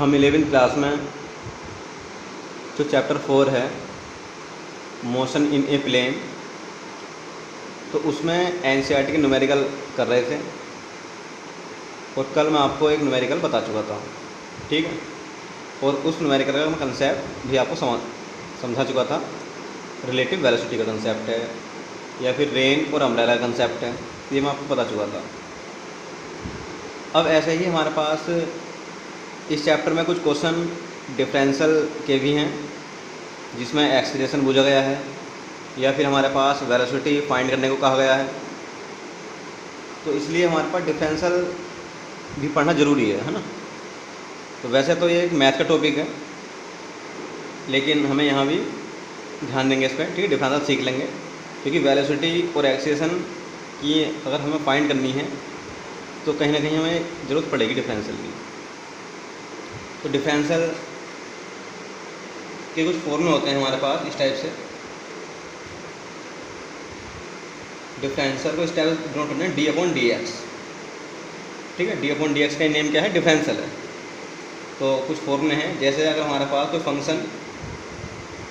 हम 11वीं क्लास में जो चैप्टर 4 है मोशन इन ए प्लेन, तो उसमें एनसीईआरटी के न्यूमेरिकल कर रहे थे और कल मैं आपको एक न्यूमेरिकल बता चुका था, ठीक है। और उस न्यूमेरिकल का मैं कंसेप्ट भी आपको समझा चुका था। रिलेटिव वेलोसिटी का कंसेप्ट है या फिर रेन और अम्ब्रेला का कंसेप्ट है, ये मैं आपको बता चुका था। अब ऐसे ही हमारे पास इस चैप्टर में कुछ क्वेश्चन डिफरेंशियल के भी हैं जिसमें एक्सीलरेशन पूछा गया है या फिर हमारे पास वेलोसिटी फाइंड करने को कहा गया है। तो इसलिए हमारे पास डिफरेंशियल भी पढ़ना ज़रूरी है ना। तो वैसे तो ये एक मैथ का टॉपिक है, लेकिन हमें यहाँ भी ध्यान देंगे इस पर, ठीक है। डिफरेंशियल सीख लेंगे क्योंकि वेलोसिटी और एक्सीलरेशन की अगर हमें फाइंड करनी है तो कहीं ना कहीं हमें ज़रूरत पड़ेगी डिफरेंशियल की। तो डिफरेंशियल के कुछ फॉर्मूले होते हैं हमारे पास इस टाइप से। डिफरेंशियल को इस टाइप से डिनोट करते हैं d/dx, ठीक है। d/dx का नेम क्या है? डिफरेंशियल है। तो कुछ फॉर्मूले हैं, जैसे अगर हमारे पास कोई फंक्शन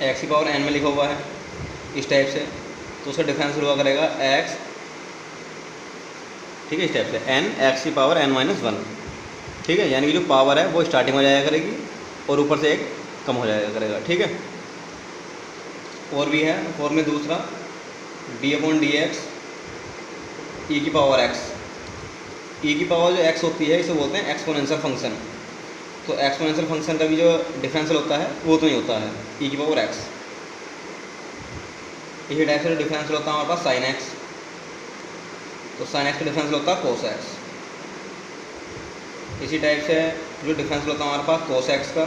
x⁴n में लिखा हुआ है इस टाइप से, तो उसका डिफरेंशियल हुआ करेगा x, ठीक है, इस टाइप से n x⁴n-1, ठीक है। यानी कि जो पावर है वो स्टार्टिंग में जाया करेगी और ऊपर से एक कम हो जाया करेगा, ठीक है। और भी है फॉर्मूला दूसरा d/dx e⁻x। e की पावर जो x होती है इसे बोलते हैं एक्सपोनेंशियल फंक्शन। तो एक्सपोनेंशियल फंक्शन का भी जो डिफरेंशियल होता है वो तो नहीं होता है e⁻x। इसी टाइप से डिफरेंशियल होता है हमारे पास sin x, तो sin x का डिफरेंशियल होता है cos x। इसी टाइप से जो डिफरेंशियल होता है हमारे पास cos x का,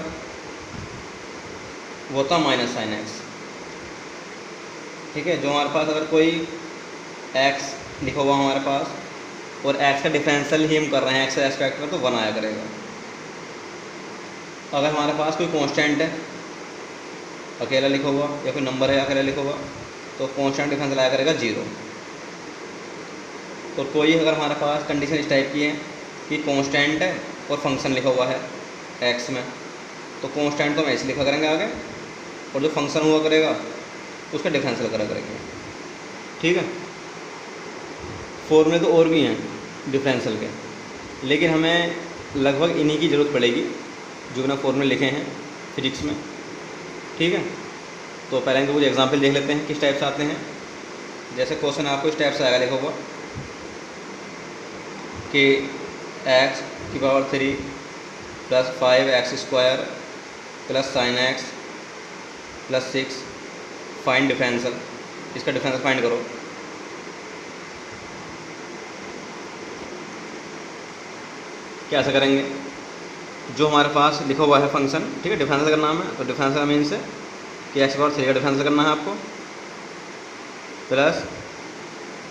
वो होता है -sin x, ठीक है। जो हमारे पास अगर कोई x लिखा हुआ हमारे पास और x का डिफरेंशियल ही हम कर रहे हैं x रेस्पेक्ट में, तो 1 आया करेगा। अगर हमारे पास कोई कांस्टेंट है अकेला लिखा हुआ या कोई नंबर है अकेला लिखा हुआ, तो कांस्टेंट डिफरेंशियल आया करेगा 0। तो कोई अगर हमारे पास कंडीशन इस टाइप की है कि कांस्टेंट है और फंक्शन लिखा हुआ है x में, तो कांस्टेंट तो हम ऐसे लिखा करेंगे आगे, और जो फंक्शन हुआ करेगा उसका डिफरेंशियल करा करेंगे, ठीक है। फॉर्मूले तो और भी हैं डिफरेंशियल के, लेकिन हमें लगभग इन्हीं की ज़रूरत पड़ेगी जो मैंने फॉर्मूले लिखे हैं फिजिक्स में, ठीक है। तो पहले तो कुछ एग्जांपल देख लेते हैं किस टाइप से आते हैं। जैसे क्वेश्चन आपको इस टाइप से आएगा लिखा हुआ कि x⁻³ + 5x² + sin x + 6 find differential. इसका डिफरेंशियल फाइंड करो। कैसे करेंगे? जो हमारे पास लिखा हुआ है फंक्शन, ठीक है, डिफरेंशियल करना है, तो डिफरेंशियल मीन से कि x⁻³ का डिफरेंशियल करना है आपको, प्लस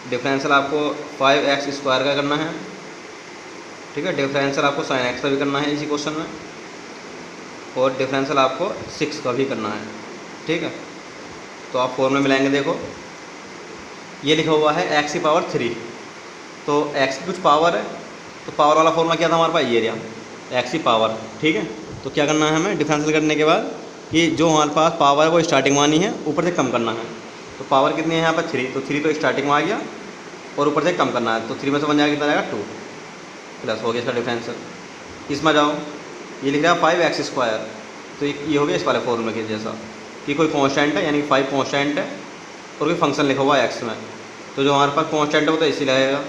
डिफरेंशियल आपको 5x² का करना है, ठीक है। डिफरेंशियल आपको sin x का भी करना है इसी क्वेश्चन में, और डिफरेंशियल आपको 6 का भी करना है, ठीक है। तो आप फॉर्मूले मिलाएंगे। देखो ये लिखा हुआ है x⁻3, तो x की कुछ पावर है, तो पावर वाला फॉर्मूला क्या था हमारे पास? ये रहा x की पावर, ठीक है। तो क्या करना है हमें डिफरेंशियल करने के बाद कि जो हमारे पास पावर है वो स्टार्टिंग में आनी है, ऊपर से कम करना है। तो पावर कितनी है यहाँ पर? 3, तो 3 तो स्टार्टिंग में आ गया और ऊपर से कम करना है, तो 3 में से बन जाएगा कितना आएगा? 2, प्लस हो गया इसका डिफरेंशियल। इसमें जाओ, ये लिख रहा है 5x², तो ये हो गया इस वाले फॉर्मूले के जैसा कि कोई कांस्टेंट है, यानी 5 कांस्टेंट है और कोई फंक्शन लिखा हुआ है x में। तो जो हमारे पास कांस्टेंट है वो तो ऐसे रहेगा,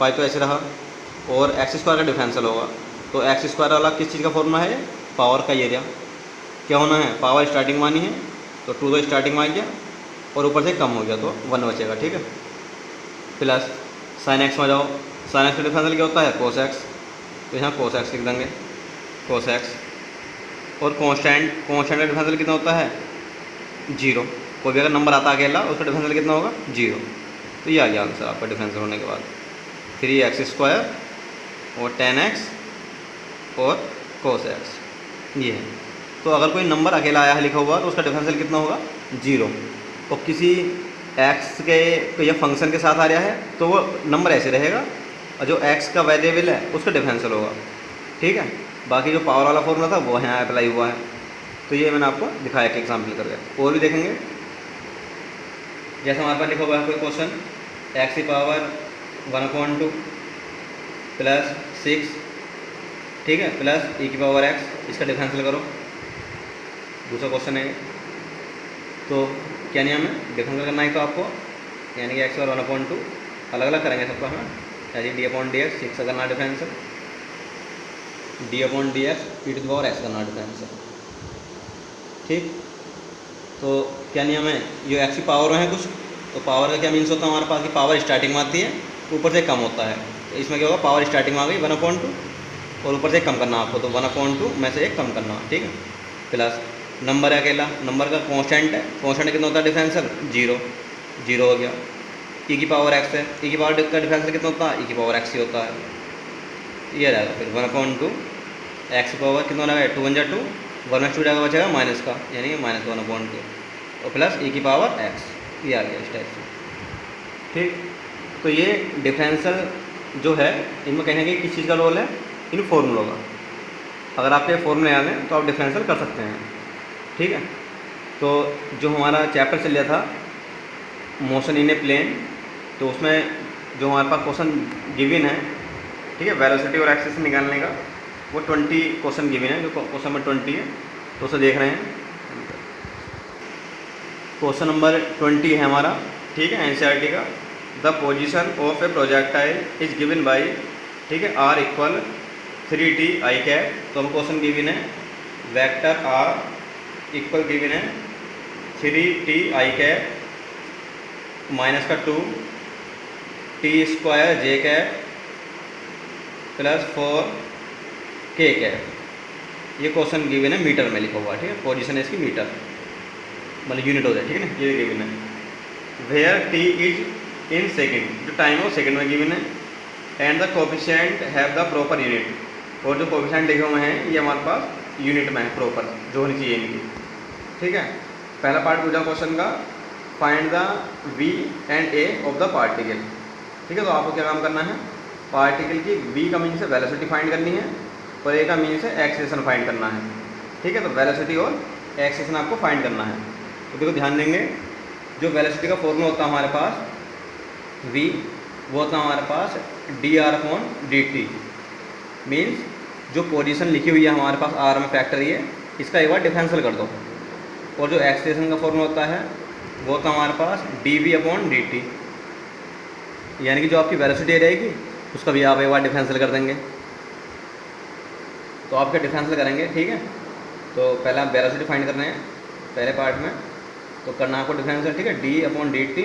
5 तो ऐसे रहा, और x² का डिफरेंशियल होगा। तो x² वाला किस चीज़ का फॉर्मूला है? पावर का एरिया। क्या होना है? पावर स्टार्टिंग में आनी है, तो 2 तो स्टार्टिंग में आ गया और ऊपर से कम हो गया तो 1 बचेगा, ठीक है। प्लस sin x में जाओ, sin x का डिफरेंशियल क्या होता है? cos x, तो यहाँ cos x लिख देंगे, cos x। और कांस्टेंट का डिफरेंशियल कितना होता है? 0। कोई भी अगर नंबर आता अकेला उसका डिफरेंशियल कितना होगा? 0। तो ये आ गया आंसर आपका डिफरेंशियल होने के बाद 3x² और 10x और cos x, ये है। तो अगर कोई नंबर अकेला आया है लिखा हुआ तो उसका डिफरेंशियल कितना होगा? 0। और किसी x के या फंक्शन के साथ आ रहा है तो वो नंबर ऐसे रहेगा, और जो x का वेरिएबल है उसका डिफरेंशियल होगा, ठीक है। बाकी जो पावर वाला फॉर्मूला था वो यहाँ अप्लाई हुआ है। तो ये मैंने आपको दिखाया कि एग्जाम्पल करके। और भी देखेंगे, जैसे हमारे पास लिखा हुआ है कोई क्वेश्चन, एक्स की पावर 1/2 प्लस 6, ठीक है, प्लस e की पावर x, इसका डिफरेंशियल करो। दूसरा क्वेश्चन है, तो क्या नियम है, डिफरेंशियल करना है तो आपको, यानी कि x और 1/2 अलग अलग करेंगे सबका, हाँ, यानी d/dx 6 करना डिफरेंशियल, d/dx e⁻x करना डिफरेंशियल, ठीक। तो क्या नियम है, ये x की पावर में है कुछ, तो पावर का क्या मीन्स होता है हमारे पास कि पावर स्टार्टिंग में आती है, ऊपर से कम होता है। तो इसमें क्या होगा, पावर स्टार्टिंग में आ गई 1/2 और ऊपर से कम करना आपको, तो 1/2 में से एक कम करना, ठीक है, प्लस नंबर है अकेला, नंबर का कांस्टेंट है, कांस्टेंट कितना होता है डिफरेंशियल 0 हो गया। e की पावर x है, e की पावर का डिफरेंशियल कितना होता है, e की पावर x ही होता है, ये रहेगा फिर 1/2 x की पावर कितना रहेगा 2 × 2, 1/2 जाएगा, बचेगा माइनस का, यानी -1/2 और प्लस e की पावर x, ये आ गया इस टाइप से, ठीक। तो ये डिफरेंशियल जो है, इनमें कहने के किस चीज़ का रोल है, इन फॉर्मूलों का। अगर आपके फॉर्मूले याद हैं तो आप डिफरेंशियल कर सकते हैं, ठीक है। तो जो हमारा चैप्टर चल रहा था मोशन इन ए प्लेन, तो उसमें जो हमारे पास क्वेश्चन गिवन है, ठीक है, वेलोसिटी और एक्सेलेरेशन निकालने का, वो 20 क्वेश्चन गिवन है, जो क्वेश्चन नंबर 20 है, तो उसे देख रहे हैं। क्वेश्चन नंबर 20 है हमारा, ठीक है, एनसीईआरटी का। The position of A projectile is given by, ठीक है, r = 3t i कैप। तो हम क्वेश्चन गिवन है वेक्टर r इक्वल गिवन है 3t i कैप माइनस का 2 t² j cap plus 4 k cap. ये क्वेश्चन गिवन है मीटर में लिखा हुआ है, ठीक है, पोजीशन है इसकी मीटर, मतलब यूनिट हो जाए, ठीक है ना, ये गिवन है। Where t is in second, जो टाइम है वो सेकेंड में गिवन है, and the coefficient have the proper unit, और जो कोफिशिएंट लिखे हुए हैं ये हमारे पास यूनिट में है, प्रॉपर जो होनी चाहिए इनकी, ठीक है। पहला पार्ट पूछा क्वेश्चन का, find the v and a of the particle, ठीक है। तो आपको क्या काम करना है, पार्टिकल की v का मीन से वेलोसिटी फाइंड करनी है और a का मीन से एक्सेलेरेशन फाइंड करना है, ठीक है। तो वेलोसिटी और एक्सेलेरेशन आपको फाइंड करना है। तो देखो ध्यान देंगे, जो वेलोसिटी का फॉर्मूला होता है हमारे पास v, वो होता है हमारे पास dr/dt, मीन्स जो पोजीशन लिखी हुई है हमारे पास r में फैक्टर, ये इसका एक बार डिफरेंशियल कर दो। और जो एक्सेलेरेशन का फॉर्मूला होता है वो होता है हमारे पास dv/dt, यानी कि जो आपकी वेलोसिटी रहेगी उसका भी आप एक बार डिफरेंशियल कर देंगे। तो आप क्या डिफरेंशियल करेंगे, ठीक है। तो पहले आप वेलोसिटी फाइंड कर रहे हैं पहले पार्ट में, तो करना आपको डिफरेंशियल, ठीक है, d/dt,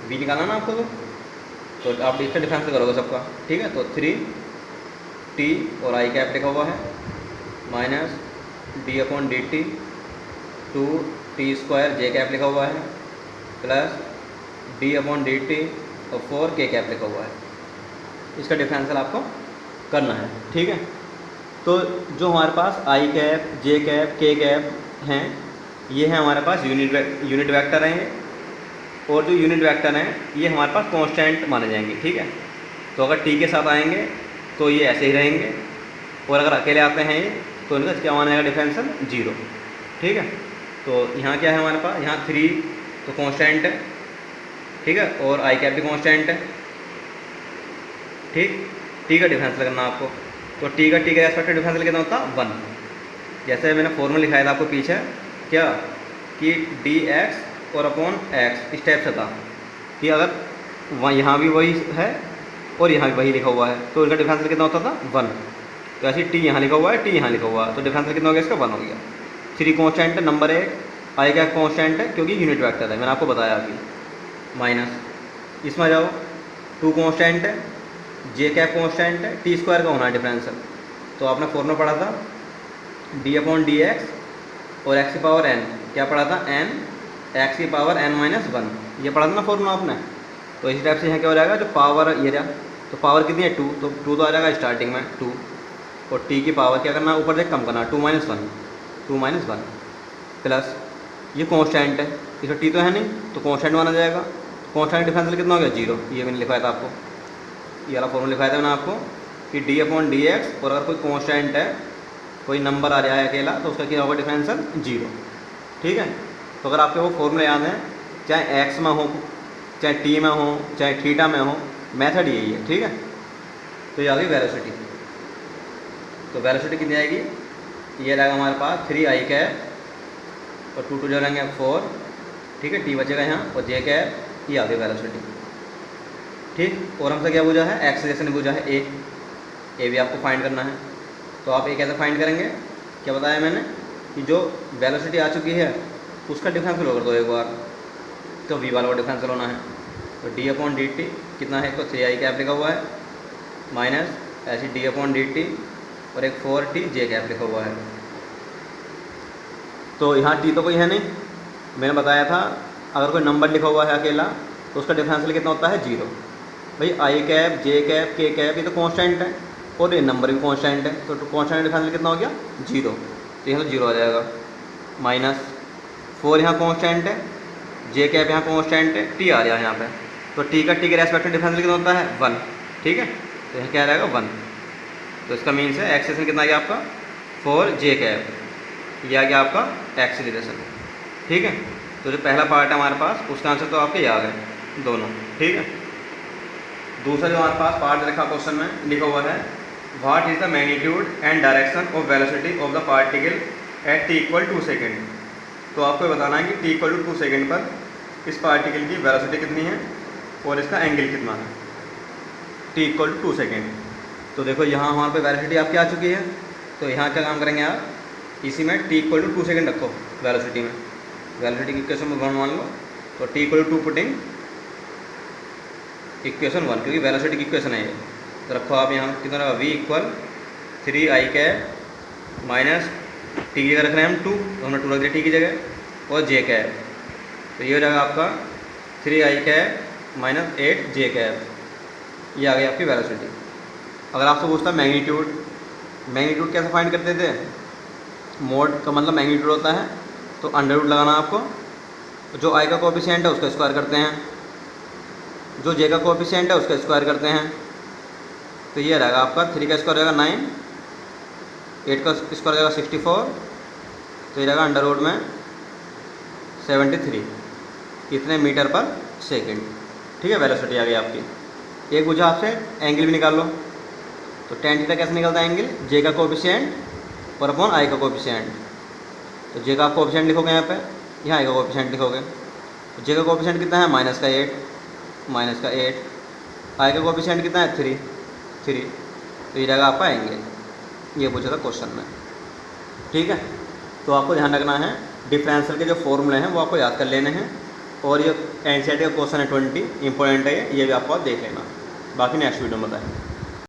v निकालना ना आपको, तो आप इसका डिफरेंशियल करोगे सबका, ठीक है। तो 3t और i कैप लिखा हुआ है minus d/dt 2t² j cap लिखा हुआ है प्लस d/dt और 4 k कैप लिखा हुआ है। इसका डिफरेंशियल आपको करना है, ठीक है। तो जो हमारे पास i cap, j cap, k cap हैं, ये हैं हमारे पास यूनिट वेक्टर हैं, और जो यूनिट वेक्टर हैं ये हमारे पास कांस्टेंट माने जाएंगे, ठीक है। तो अगर t के साथ आएंगे तो ये ऐसे ही रहेंगे, और अगर अकेले आते हैं ये, तो इनका क्या माना जाएगा डिफरेंशियल 0, ठीक है। तो यहाँ क्या है हमारे पास, यहाँ 3 तो कांस्टेंट है, ठीक है, और i कैप भी कांस्टेंट है, ठीक। t का डिफरेंशियल करना आपको, तो t का रेस्पेक्ट डिफरेंशियल कितना होता है 1। जैसे मैंने फॉर्मूला लिखाया था आपको पीछे, क्या कि dx और अपॉन x इस टाइप से था कि अगर वहाँ यहाँ भी वही है और यहाँ भी वही लिखा हुआ है, तो इनका डिफरेंशियल कितना होता था 1। तो ऐसे t यहाँ लिखा हुआ है, t यहाँ लिखा हुआ है, तो डिफरेंशियल कितना हो गया इसका 1 हो गया। 3 कांस्टेंट है, नंबर 1 i कैप कांस्टेंट है क्योंकि यूनिट वेक्टर है, मैंने आपको बताया अभी, माइनस इसमें जाओ 2 कांस्टेंट है, j कैप कांस्टेंट है, t² का होना है डिफरेंशियल। तो आपने फॉर्मूला पढ़ा था d/dx और x की पावर n, क्या पढ़ा था n, x की पावर n-1, ये पढ़ा था ना फॉर्मूला आपने। तो इसी टाइप से यहाँ क्या हो जाएगा, जो पावर ये रहा, तो पावर कितनी है 2, तो 2 तो आ जाएगा स्टार्टिंग में 2, और t की पावर क्या करना है ऊपर से कम करना, 2 - 1 प्लस ये कांस्टेंट है, इसमें t तो है नहीं तो कांस्टेंट माना जाएगा। कांस्टेंट डिफरेंशियल कितना हो गया 0, ये मैंने लिखवाया था आपको, ये वाला फॉर्मूला लिखवाया था मैंने आपको कि डी अपॉन डी एक्स, और अगर कोई कॉन्स्टेंट है, कोई नंबर आ रहा है अकेला, तो उसका क्या होगा डिफरेंशियल 0। ठीक है, तो अगर आपके वो फॉर्मूले याद हैं, चाहे एक्स में हो, चाहे टी में हो, चाहे थीटा में हो, मेथड यही है। ठीक है, तो ये आ गई वेलोसिटी। तो वेलोसिटी कितनी आएगी, ये रहेगा हमारे पास 3i कैप और 2 जो रहेंगे 4। ठीक है, टी बचेगा यहाँ और जे कैप, ये आ गई वेलोसिटी। ठीक, और हमसे क्या पूछा है, एक्सेलरेशन पूछा है ए भी आपको फाइंड करना है। तो आप ए कैसे फाइंड करेंगे, क्या बताया मैंने कि जो वेलोसिटी आ चुकी है उसका डिफरेंशियल कर दो एक बार, तो वी वाला डिफरेंशियल होना है। तो डी अपॉन डी टी कितना है, तो 3i कैप लिखा हुआ है, माइनस ऐसी डी अपॉन डी टी और एक 4t जे कैप लिखा हुआ है। तो यहाँ टी तो कोई है नहीं, मैंने बताया था अगर कोई नंबर लिखा हुआ है अकेला तो उसका डिफरेंशियल कितना होता है 0। भाई आई कैप, जे कैप, के कैप ये तो कांस्टेंट है और ये नंबर भी कांस्टेंट है, तो कांस्टेंट डिफरेंशियल कितना हो गया 0, तो यहाँ तो 0 आ जाएगा। माइनस 4 यहाँ कांस्टेंट है, जे कैप यहाँ कांस्टेंट है, टी आ रहा है यहाँ पे, तो टी के रेस्पेक्ट में डिफरेंशियल कितना होता है 1। ठीक है, तो यहाँ क्या रहेगा 1। तो इसका मीन्स है एक्सेलरेशन कितना आ गया आपका 4 जे कैप, ये आ गया आपका एक्सेलरेशन। ठीक है, तो जो पहला पार्ट है हमारे पास उसका आंसर तो आपके याद है दोनों। ठीक है, दूसरा जो हमारे पास पार्ट रखा क्वेश्चन में लिखा हुआ है, what is the magnitude and direction of velocity of the particle at T equal 2 second. तो आपको बताना है कि टी इक्वल टू 2 सेकेंड पर इस पार्टिकल की वेलोसिटी कितनी है और इसका एंगल कितना है, टी इक्वल टू 2 सेकेंड। तो देखो यहाँ हमारे पे वेलोसिटी आपकी आ चुकी है, तो यहाँ क्या काम करेंगे आप, इसी में टी इक्वल टू 2 सेकेंड रखो वेलोसिटी में, वेलोसिटी की इक्वेशन में मान लो, तो T equal to 2 putting equation 1, क्योंकि वेलोसिटी की इक्वेशन है ये, तो रखो आप यहाँ कितना रहा, V equal 3i cap minus T की जगह रख रहे हैं हम 2, तो हमने 2 रख दिया टी की जगह, और जे कैप, तो ये हो जाएगा आपका 3i कैप माइनस 8 जे कैप, ये आ गई आपकी वेलोसिटी। अगर आपसे पूछता मैग्नीट्यूड, मैग्नीट्यूड कैसे फाइंड करते थे, मोड का मतलब मैग्नीट्यूड होता है, तो अंडर रूट लगाना आपको, जो आई का कोएफिशिएंट है उसका स्क्वायर करते हैं, जो जे का कोएफिशिएंट है उसका स्क्वायर करते हैं, तो ये रहेगा आपका 3 का स्क्वायर रहेगा 9, 8 का स्क्वायर रहेगा 64, तो ये रहेगा अंडर रूट में 73 कितने मीटर पर सेकेंड। ठीक है, वेलोसिटी आ गई आपकी। एक पूछा आपसे एंगल भी निकाल लो, तो tan थीटा कैसे निकलता है एंगल, जे का कोएफिशिएंट और अपॉन आई का कोएफिशिएंट। तो जे का आप कोएफिशिएंट लिखोगे यहाँ पे, यहाँ आई का कोएफिशिएंट लिखोगे, तो जे का कोएफिशिएंट कितना है -8, -8, आई का कोएफिशिएंट कितना है 3, तो ये रहेगा आपका एंगल, ये पूछा था क्वेश्चन में। ठीक है, तो आपको ध्यान रखना है डिफरेंशियल के जो फॉर्मूले हैं वो आपको याद कर लेने हैं, और ये एनसीईआरटी का क्वेश्चन है 20 इंपॉर्टेंट है, ये भी आपको देख लेना। बाकी नेक्स्ट वीडियो में बताएँ।